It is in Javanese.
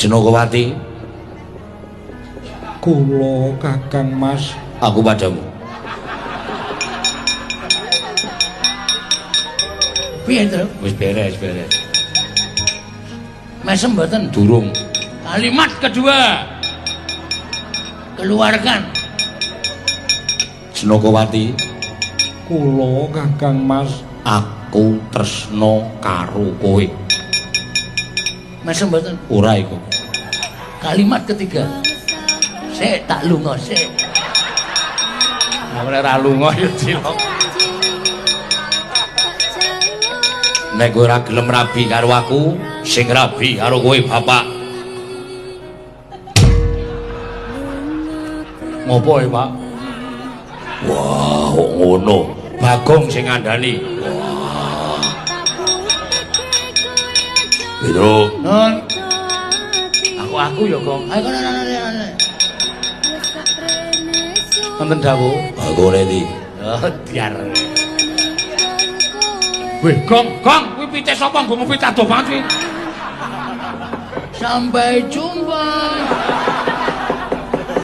Jenokowati. Kula Kakang Mas. Aku padamu. Piye, Tru? Wis beres. Mesem mboten? Durung. Kalimat kedua. Keluarkan. Jenokowati. Kula Kakang Mas. Aku tresno karo kowe. Mesem mboten? Ora iku. Kalimat ketiga. Sik tak lunga sik. Nek ora lunga ya cilok. Nek kowe ora gelem rabi karo aku, sing rabi karo kowe bapak. Ngopo ya, Pak? Wah, kok ngono. Bagong sing ngandani. Wah. Pedro. Nun. Aku ya, Gong. Ayo kono. Wonten dawuh. Aku redi. Oh, biar. Weh, Gong, kuwi pitik sapa nggo ngopi tadoh banget kuwi. Sampai jumpa.